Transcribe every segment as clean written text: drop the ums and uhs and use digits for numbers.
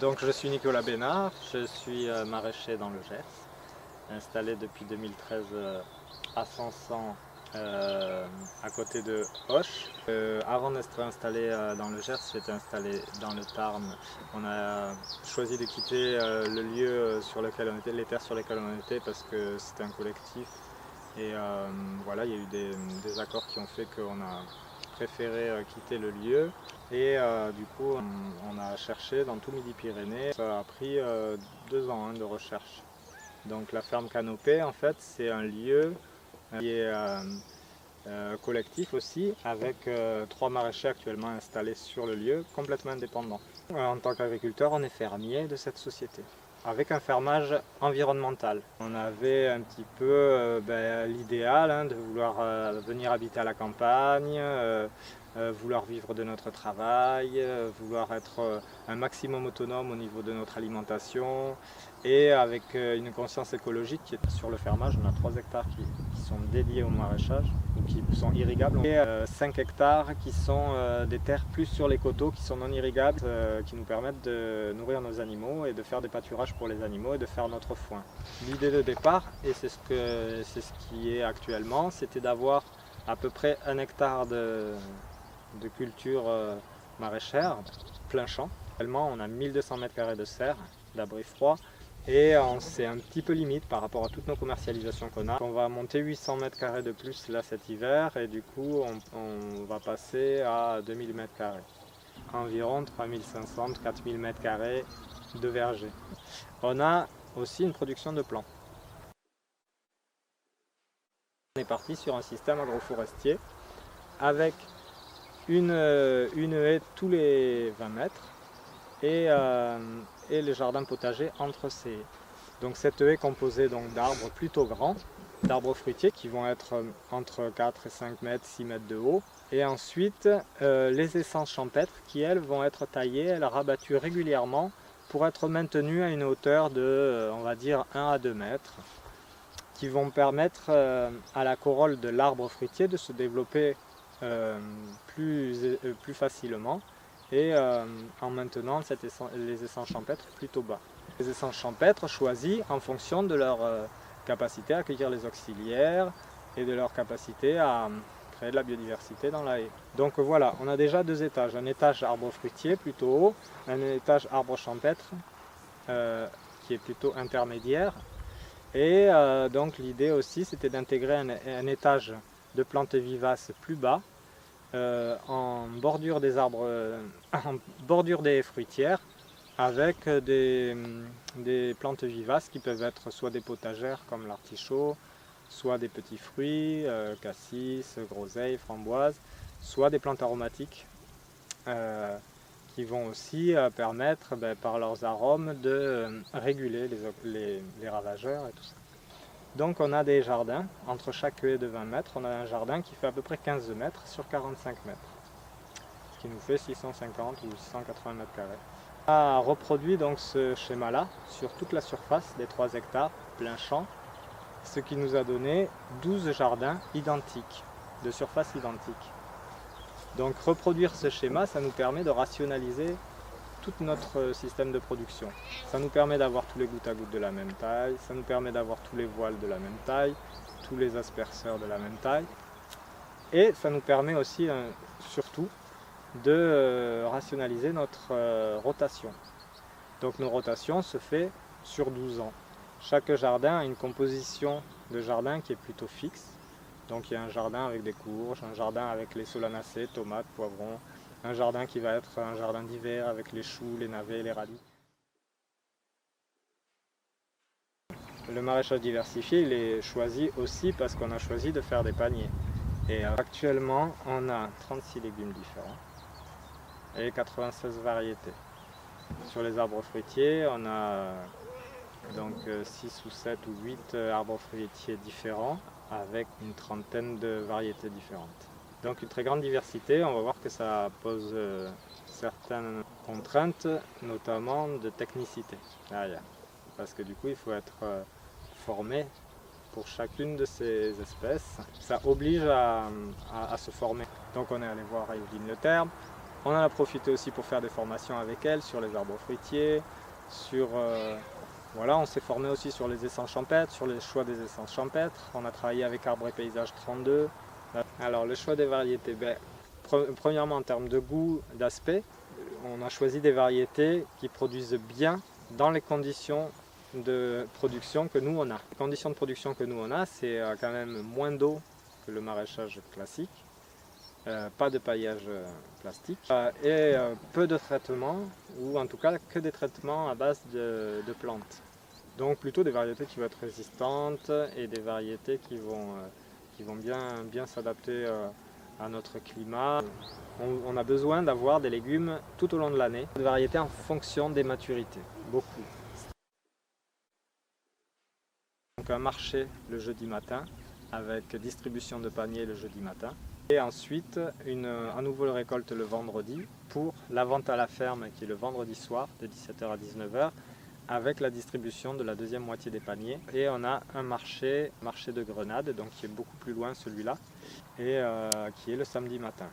Donc je suis Nicolas Bénard, je suis maraîcher dans le Gers, installé depuis 2013 à Sansan, à côté de Auch. Avant d'être installé dans le Gers, j'étais installé dans le Tarn. On a choisi de quitter le lieu sur lequel on était, les terres sur lesquelles on était, parce que c'était un collectif. Et voilà, il y a eu des accords qui ont fait qu'on a préféré quitter le lieu. Et du coup, on a cherché dans tout Midi-Pyrénées. Ça a pris 2 ans de recherche. Donc la ferme Canopée, en fait, c'est un lieu qui est collectif aussi, avec 3 maraîchers actuellement installés sur le lieu, complètement indépendants. En tant qu'agriculteur, on est fermier de cette société, avec un fermage environnemental. On avait un petit peu l'idéal de vouloir venir habiter à la campagne, vouloir vivre de notre travail, vouloir être un maximum autonome au niveau de notre alimentation, et avec une conscience écologique qui est sur le fermage. On a 3 hectares qui sont dédiés au maraîchage, ou qui sont irrigables, et 5 hectares qui sont des terres plus sur les coteaux, qui sont non irrigables, qui nous permettent de nourrir nos animaux et de faire des pâturages pour les animaux et de faire notre foin. L'idée de départ, et c'est ce qui est actuellement, c'était d'avoir à peu près 1 hectare de culture maraîchère, plein champ. Actuellement, on a 1200 m² de serre, d'abri froid, et c'est un petit peu limite par rapport à toutes nos commercialisations qu'on a. On va monter 800 m² de plus là cet hiver, et du coup on va passer à 2000 m². Environ 3500-4000 m² de verger. On a aussi une production de plants. On est parti sur un système agroforestier avec une haie tous les 20 mètres et le jardin potager entre ces haies. Donc cette haie est composée d'arbres plutôt grands, d'arbres fruitiers qui vont être entre 4 et 5 mètres, 6 mètres de haut. Et ensuite les essences champêtres qui, elles, vont être taillées, elles rabattues régulièrement pour être maintenues à une hauteur de, on va dire, 1 à 2 mètres, qui vont permettre à la corolle de l'arbre fruitier de se développer plus facilement, et en maintenant les essences champêtres plutôt bas. Les essences champêtres choisies en fonction de leur capacité à accueillir les auxiliaires et de leur capacité à créer de la biodiversité dans la haie. Donc voilà, on a déjà 2 étages, un étage arbre fruitier plutôt haut, un étage arbre champêtre qui est plutôt intermédiaire, et donc l'idée aussi c'était d'intégrer un étage de plantes vivaces plus bas, en bordure des arbres, en bordure des haies fruitières, avec des plantes vivaces qui peuvent être soit des potagères comme l'artichaut, soit des petits fruits, cassis, groseilles, framboises, soit des plantes aromatiques qui vont aussi permettre par leurs arômes de réguler les ravageurs et tout ça. Donc on a des jardins, entre chaque haie de 20 mètres, on a un jardin qui fait à peu près 15 mètres sur 45 mètres, ce qui nous fait 650 ou 680 m². On a reproduit donc ce schéma-là sur toute la surface des 3 hectares, plein champ, ce qui nous a donné 12 jardins identiques, de surface identique. Donc reproduire ce schéma, ça nous permet de rationaliser tout notre système de production. Ça nous permet d'avoir tous les gouttes à gouttes de la même taille, ça nous permet d'avoir tous les voiles de la même taille, tous les asperceurs de la même taille, et ça nous permet aussi, surtout, de rationaliser notre rotation. Donc nos rotations se fait sur 12 ans. Chaque jardin a une composition de jardin qui est plutôt fixe. Donc il y a un jardin avec des courges, un jardin avec les solanacées, tomates, poivrons, un jardin qui va être un jardin d'hiver avec les choux, les navets, les radis. Le maraîchage diversifié, il est choisi aussi parce qu'on a choisi de faire des paniers. Et actuellement, on a 36 légumes différents et 96 variétés. Sur les arbres fruitiers, on a donc 6 ou 7 ou 8 arbres fruitiers différents avec une trentaine de variétés différentes. Donc une très grande diversité. On va voir que ça pose certaines contraintes, notamment de technicité derrière. Parce que du coup, il faut être formé pour chacune de ces espèces. Ça oblige à se former. Donc on est allé voir à Yveline Le Terme, On en a profité aussi pour faire des formations avec elle sur les arbres fruitiers, voilà, on s'est formé aussi sur les essences champêtres, sur les choix des essences champêtres. On a travaillé avec Arbres et Paysages 32. Alors le choix des variétés, premièrement en termes de goût, d'aspect, on a choisi des variétés qui produisent bien dans les conditions de production que nous on a. Les conditions de production que nous on a, c'est quand même moins d'eau que le maraîchage classique, pas de paillage plastique et peu de traitements, ou en tout cas que des traitements à base de plantes. Donc plutôt des variétés qui vont être résistantes et des variétés qui vont bien s'adapter à notre climat. On a besoin d'avoir des légumes tout au long de l'année, des variétés en fonction des maturités, beaucoup. Donc un marché le jeudi matin avec distribution de paniers le jeudi matin. Et ensuite, à nouveau récolte le vendredi pour la vente à la ferme qui est le vendredi soir de 17h à 19h avec la distribution de la deuxième moitié des paniers. Et on a un marché de Grenade, donc qui est beaucoup plus loin celui-là, et qui est le samedi matin.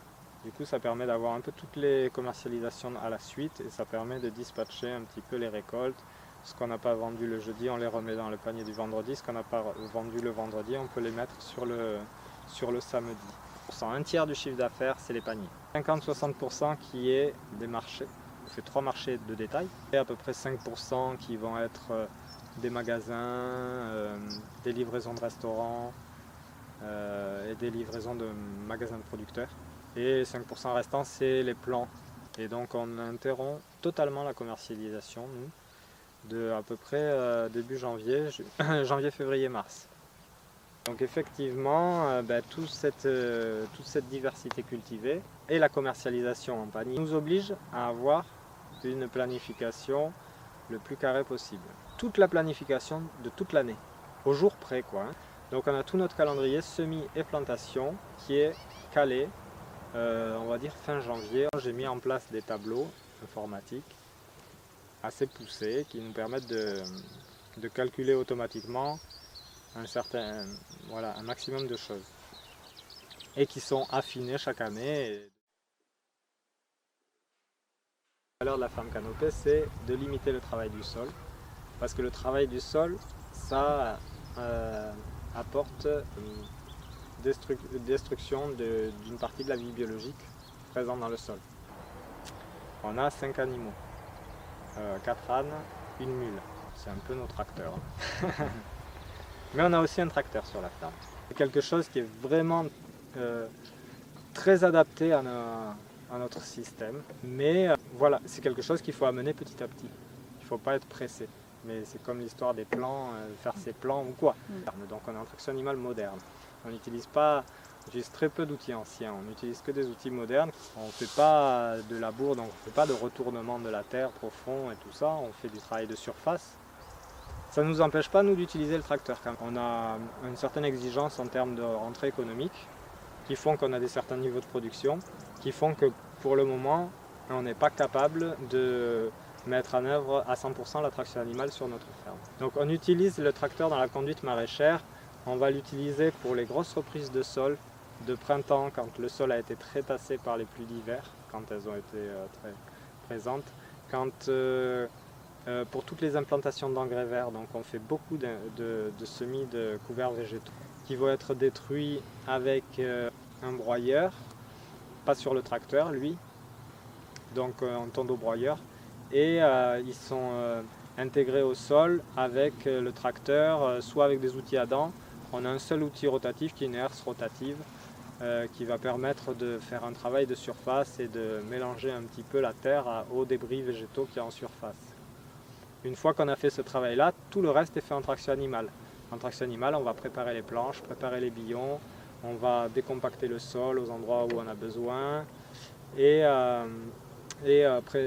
Du coup, ça permet d'avoir un peu toutes les commercialisations à la suite et ça permet de dispatcher un petit peu les récoltes. Ce qu'on n'a pas vendu le jeudi, on les remet dans le panier du vendredi. Ce qu'on n'a pas vendu le vendredi, on peut les mettre sur le samedi. Un tiers du chiffre d'affaires, c'est les paniers. 50-60% qui est des marchés. On fait 3 marchés de détail. Et à peu près 5% qui vont être des magasins, des livraisons de restaurants et des livraisons de magasins de producteurs. Et 5% restant, c'est les plants. Et donc on interrompt totalement la commercialisation, nous, de à peu près début janvier, janvier, février, mars. Donc effectivement, toute cette diversité cultivée et la commercialisation en panier nous oblige à avoir une planification le plus carrée possible. Toute la planification de toute l'année, au jour près quoi. Donc on a tout notre calendrier semis et plantation qui est calé, on va dire fin janvier. J'ai mis en place des tableaux informatiques assez poussés qui nous permettent de calculer automatiquement un maximum de choses et qui sont affinés chaque année. La valeur de la ferme canopée, c'est de limiter le travail du sol, parce que le travail du sol, ça apporte destruction d'une partie de la vie biologique présente dans le sol. On a 5 animaux, 4 ânes, une mule, c'est un peu nos tracteurs. Mais on a aussi un tracteur sur la ferme. C'est quelque chose qui est vraiment très adapté à notre système. Mais voilà, c'est quelque chose qu'il faut amener petit à petit. Il ne faut pas être pressé. Mais c'est comme l'histoire des plans, faire ses plans ou quoi. Donc on a un traction animale moderne. On utilise très peu d'outils anciens. On n'utilise que des outils modernes. On ne fait pas de labour, donc on ne fait pas de retournement de la terre profond et tout ça. On fait du travail de surface. Ça ne nous empêche pas, nous, d'utiliser le tracteur. On a une certaine exigence en termes de rentrée économique qui font qu'on a des certains niveaux de production, qui font que pour le moment, on n'est pas capable de mettre en œuvre à 100% la traction animale sur notre ferme. Donc on utilise le tracteur dans la conduite maraîchère. On va l'utiliser pour les grosses reprises de sol de printemps, quand le sol a été très tassé par les pluies d'hiver, quand elles ont été très présentes. Pour toutes les implantations d'engrais verts, donc on fait beaucoup de semis de couverts végétaux qui vont être détruits avec un broyeur, pas sur le tracteur lui, donc un tondeau-broyeur, et ils sont intégrés au sol avec le tracteur, soit avec des outils à dents. On a un seul outil rotatif qui est une herse rotative qui va permettre de faire un travail de surface et de mélanger un petit peu la terre aux débris végétaux qu'il y a en surface. Une fois qu'on a fait ce travail-là, tout le reste est fait en traction animale. En traction animale, on va préparer les planches, préparer les billons, on va décompacter le sol aux endroits où on a besoin et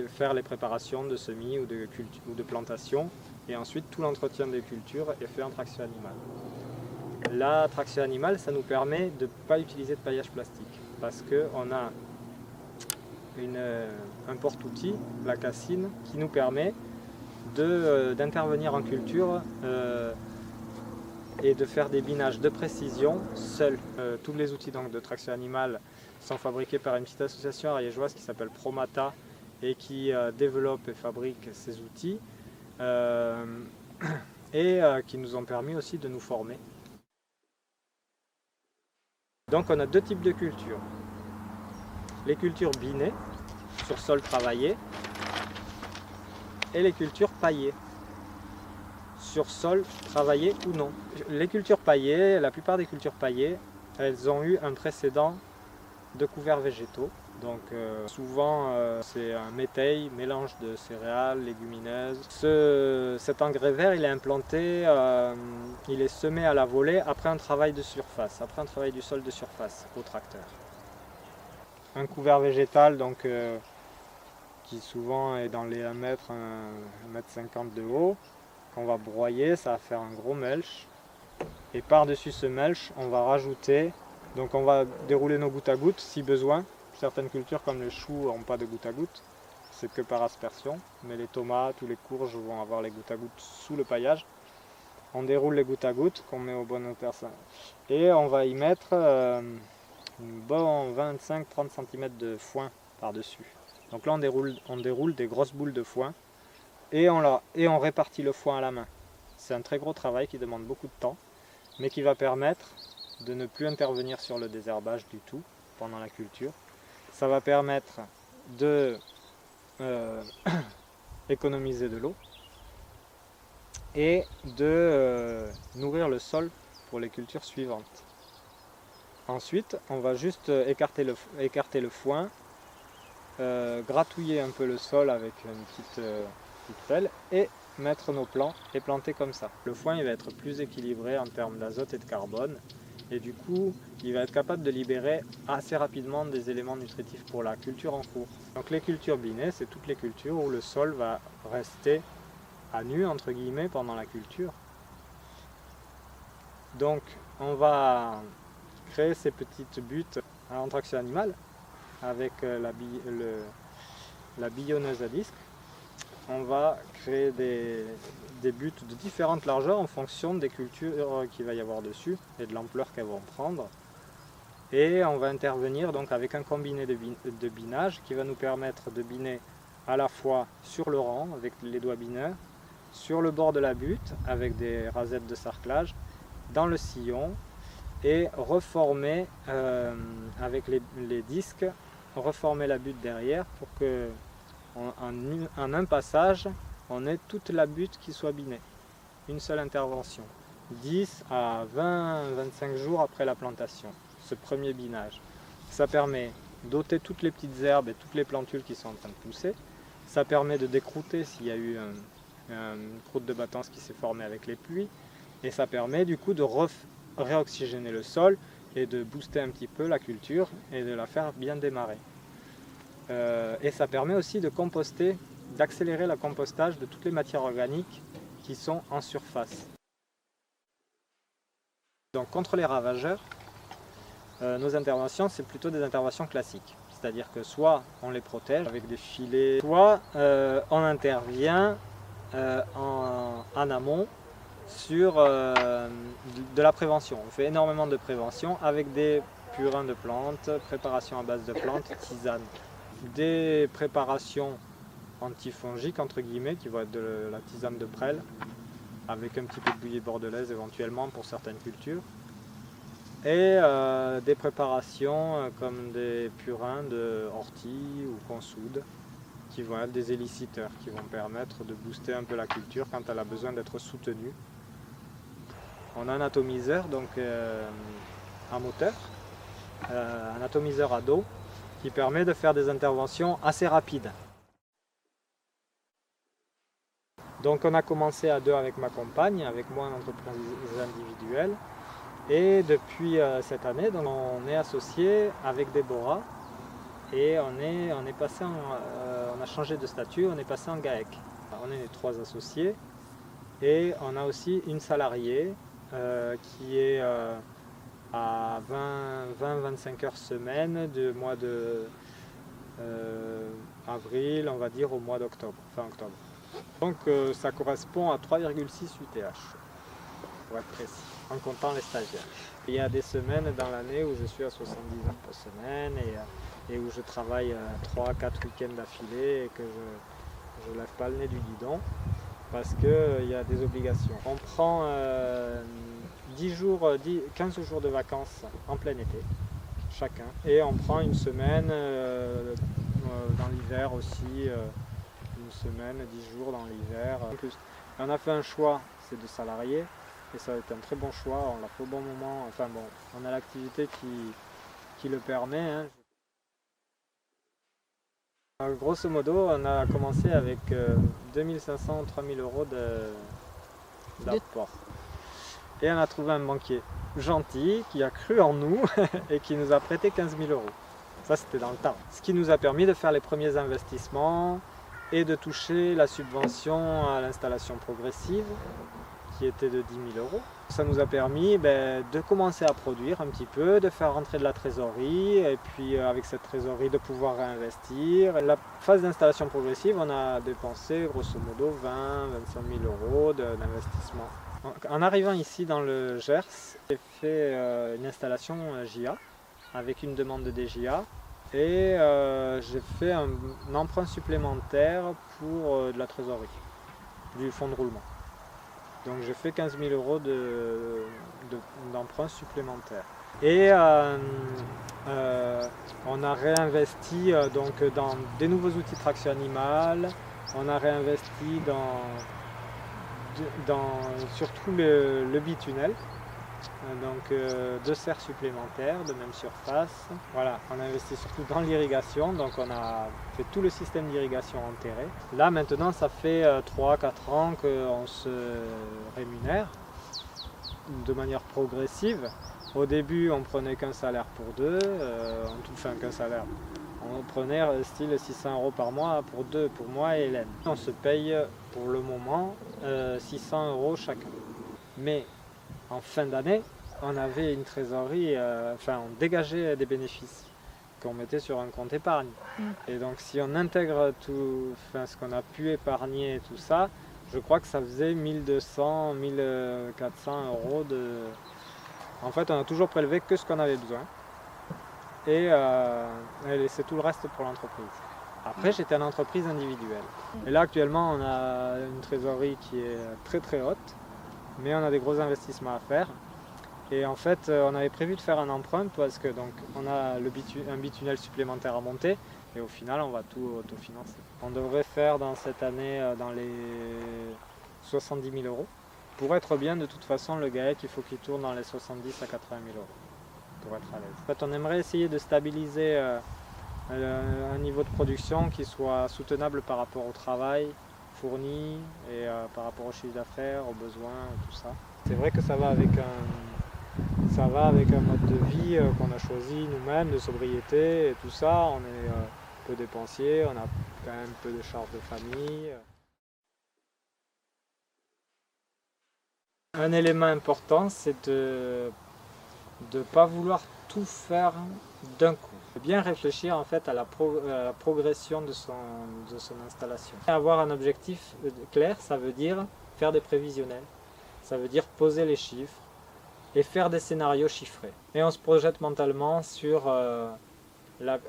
faire les préparations de semis ou de plantation. Et ensuite, tout l'entretien des cultures est fait en traction animale. La traction animale, ça nous permet de ne pas utiliser de paillage plastique parce qu'on a un porte-outil, la cassine, qui nous permet d'intervenir en culture et de faire des binages de précision seuls. Tous les outils donc, de traction animale sont fabriqués par une petite association ariégeoise qui s'appelle Promata et qui développe et fabrique ces outils et qui nous ont permis aussi de nous former. Donc on a deux types de cultures. Les cultures binées, sur sol travaillé, et les cultures paillées, sur sol travaillé ou non. Les cultures paillées, la plupart des cultures paillées, elles ont eu un précédent de couverts végétaux. Donc souvent c'est un métail, mélange de céréales, légumineuses. Cet engrais vert il est implanté, il est semé à la volée après un travail de surface, après un travail du sol de surface au tracteur. Un couvert végétal donc, qui souvent est dans les 1 mètre, 1,50 m de haut, qu'on va broyer, ça va faire un gros mulch. Et par-dessus ce mulch, on va rajouter, donc on va dérouler nos gouttes à gouttes si besoin. Certaines cultures comme les choux n'ont pas de gouttes à gouttes, c'est que par aspersion, mais les tomates ou les courges vont avoir les gouttes à gouttes sous le paillage. On déroule les gouttes à gouttes qu'on met au bon hauteur et on va y mettre une bonne 25-30 cm de foin par-dessus. Donc là on déroule des grosses boules de foin et on répartit le foin à la main. C'est un très gros travail qui demande beaucoup de temps, mais qui va permettre de ne plus intervenir sur le désherbage du tout pendant la culture. Ça va permettre de économiser de l'eau et de nourrir le sol pour les cultures suivantes. Ensuite, on va juste écarter le foin, gratouiller un peu le sol avec une petite pelle et mettre nos plants et planter comme ça. Le foin il va être plus équilibré en termes d'azote et de carbone. Et du coup, il va être capable de libérer assez rapidement des éléments nutritifs pour la culture en cours. Donc les cultures binées, c'est toutes les cultures où le sol va rester à nu, entre guillemets, pendant la culture. Donc on va créer ces petites buttes à traction animale avec la billonneuse à disque. On va créer des buttes de différentes largeurs en fonction des cultures qu'il va y avoir dessus et de l'ampleur qu'elles vont prendre. Et on va intervenir donc avec un combiné de binage qui va nous permettre de biner à la fois sur le rang avec les doigts bineurs, sur le bord de la butte avec des rasettes de sarclage, dans le sillon et reformer avec les disques, reformer la butte derrière pour que en un passage, on ait toute la butte qui soit binée. Une seule intervention. 10 à 20-25 jours après la plantation, ce premier binage. Ça permet d'ôter toutes les petites herbes et toutes les plantules qui sont en train de pousser. Ça permet de décrouter s'il y a eu une croûte de battance qui s'est formée avec les pluies. Et ça permet du coup de réoxygéner le sol et de booster un petit peu la culture et de la faire bien démarrer. Et ça permet aussi de composter, d'accélérer le compostage de toutes les matières organiques qui sont en surface. Donc contre les ravageurs, nos interventions c'est plutôt des interventions classiques. C'est-à-dire que soit on les protège avec des filets, soit on intervient en amont sur de la prévention. On fait énormément de prévention avec des purins de plantes, préparation à base de plantes, tisanes. Des préparations antifongiques entre guillemets qui vont être de la tisane de prêle avec un petit peu de bouillie bordelaise éventuellement pour certaines cultures et des préparations comme des purins de ortie ou consoude qui vont être des éliciteurs qui vont permettre de booster un peu la culture quand elle a besoin d'être soutenue. On a un atomiseur donc à moteur, un atomiseur à dos qui permet de faire des interventions assez rapides. Donc on a commencé à 2 avec ma compagne, avec moi en entreprise individuelle. Et depuis cette année, donc, on est associé avec Déborah et on a changé de statut, on est passé en GAEC. On est les 3 associés et on a aussi une salariée qui est à 20-25 heures semaine du mois de avril, on va dire au mois d'octobre, fin octobre. Donc ça correspond à 3,6 UTH. pour être précis, en comptant les stagiaires. Il y a des semaines dans l'année où je suis à 70 heures par semaine et où je travaille 3-4 week-ends d'affilée et que je ne lève pas le nez du guidon parce qu'il y a des obligations. On prend 15 jours de vacances en plein été, chacun, et on prend une semaine dans l'hiver aussi, une semaine, 10 jours dans l'hiver. En plus, on a fait un choix, c'est de salariés, et ça a été un très bon choix, on l'a fait au bon moment. Enfin bon, on a l'activité qui le permet. Hein. Grosso modo, on a commencé avec 2500-3000 euros d'apport. Et on a trouvé un banquier gentil qui a cru en nous et qui nous a prêté 15 000 euros. Ça, c'était dans le temps. Ce qui nous a permis de faire les premiers investissements et de toucher la subvention à l'installation progressive qui était de 10 000 euros. Ça nous a permis de commencer à produire un petit peu, de faire rentrer de la trésorerie et puis avec cette trésorerie de pouvoir réinvestir. La phase d'installation progressive, on a dépensé grosso modo 20-25 000 euros d'investissement. En arrivant ici dans le Gers, j'ai fait une installation JA avec une demande de DJA et j'ai fait un emprunt supplémentaire pour de la trésorerie, du fonds de roulement. Donc j'ai fait 15 000 euros d'emprunt supplémentaire. Et on a réinvesti donc, dans des nouveaux outils de traction animale, on a réinvesti surtout le bitunnel, donc 2 serres supplémentaires de même surface. Voilà, on a investi surtout dans l'irrigation, donc on a fait tout le système d'irrigation enterré. Là maintenant ça fait 3-4 ans qu'on se rémunère de manière progressive. Au début on prenait qu'un salaire pour deux, qu'un salaire. On prenait style 600 euros par mois pour deux, pour moi et Hélène. On se paye pour le moment 600 euros chacun. Mais en fin d'année, on avait une trésorerie, on dégageait des bénéfices qu'on mettait sur un compte épargne. Et donc si on intègre tout, ce qu'on a pu épargner et tout ça, je crois que ça faisait 1200, 1400 euros de... En fait, on a toujours prélevé que ce qu'on avait besoin. Et laissé tout le reste pour l'entreprise. Après, j'étais en entreprise individuelle. Et là, actuellement, on a une trésorerie qui est très très haute, mais on a des gros investissements à faire. Et en fait, on avait prévu de faire un emprunt parce que donc on a un bitunnel supplémentaire à monter et au final, on va tout autofinancer. On devrait faire dans cette année dans les 70 000 euros. Pour être bien, de toute façon, le GAEC, il faut qu'il tourne dans les 70 à 80 000 euros. Pour être à l'aise. En fait, on aimerait essayer de stabiliser un niveau de production qui soit soutenable par rapport au travail fourni et par rapport au chiffre d'affaires, aux besoins, tout ça. C'est vrai que ça va avec un mode de vie qu'on a choisi nous-mêmes, de sobriété et tout ça. On est peu dépensier, on a quand même peu de charges de famille. Un élément important, c'est de ne pas vouloir tout faire d'un coup. Bien réfléchir en fait à la progression de son installation. Avoir un objectif clair, ça veut dire faire des prévisionnels, ça veut dire poser les chiffres et faire des scénarios chiffrés. Et on se projette mentalement sur la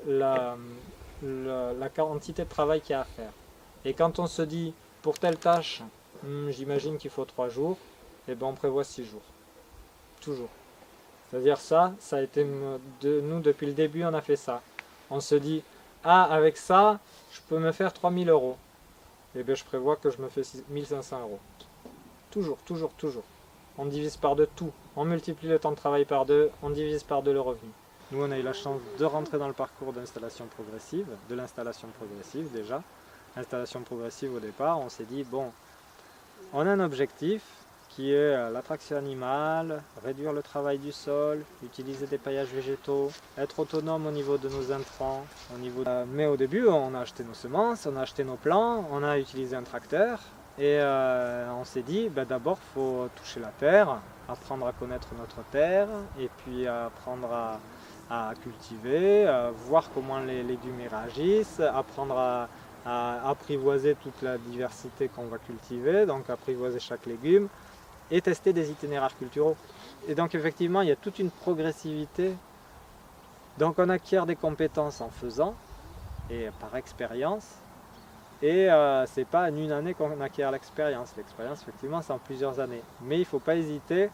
quantité de travail qu'il y a à faire. Et quand on se dit pour telle tâche, j'imagine qu'il faut 3 jours, et ben on prévoit 6 jours. Toujours. C'est-à-dire ça a été, nous depuis le début on a fait ça. On se dit, avec ça, je peux me faire 3000 euros. Et bien je prévois que je me fais 1500 euros. Toujours, toujours, toujours. On divise par 2 tout. On multiplie le temps de travail par 2, on divise par 2 le revenu. Nous on a eu la chance de rentrer dans le parcours d'installation progressive, de l'installation progressive déjà. L'installation progressive au départ, on s'est dit, bon, on a un objectif, qui est l'attraction animale, réduire le travail du sol, utiliser des paillages végétaux, être autonome au niveau de nos intrants. Mais au début, on a acheté nos semences, on a acheté nos plants, on a utilisé un tracteur et on s'est dit d'abord il faut toucher la terre, apprendre à connaître notre terre et puis apprendre à cultiver, voir comment les légumes réagissent, apprendre à apprivoiser toute la diversité qu'on va cultiver, donc apprivoiser chaque légume. et tester des itinéraires culturels. Et donc effectivement, il y a toute une progressivité. Donc on acquiert des compétences en faisant et par expérience. Et c'est pas en une année qu'on acquiert l'expérience. L'expérience, effectivement, c'est en plusieurs années. Mais il ne faut pas hésiter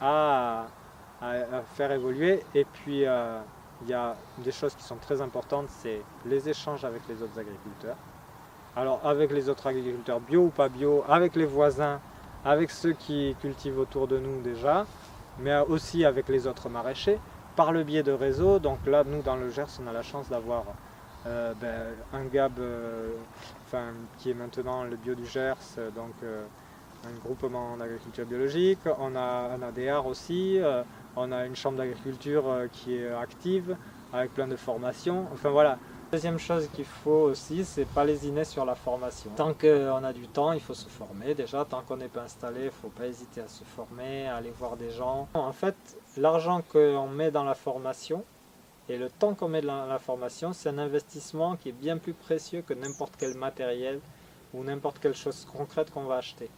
à faire évoluer. Et puis, il y a des choses qui sont très importantes, c'est les échanges avec les autres agriculteurs. Alors, avec les autres agriculteurs bio ou pas bio, avec les voisins, avec ceux qui cultivent autour de nous déjà, mais aussi avec les autres maraîchers, par le biais de réseaux. Donc là, nous, dans le Gers, on a la chance d'avoir un GAB qui est maintenant le Bio du Gers, donc un groupement d'agriculture biologique. On a un ADR aussi, on a une chambre d'agriculture qui est active, avec plein de formations. Enfin voilà. Deuxième chose qu'il faut aussi, c'est pas lésiner sur la formation. Tant qu'on a du temps, il faut se former déjà. Tant qu'on n'est pas installé, il ne faut pas hésiter à se former, à aller voir des gens. En fait, l'argent qu'on met dans la formation et le temps qu'on met dans la formation, c'est un investissement qui est bien plus précieux que n'importe quel matériel ou n'importe quelle chose concrète qu'on va acheter.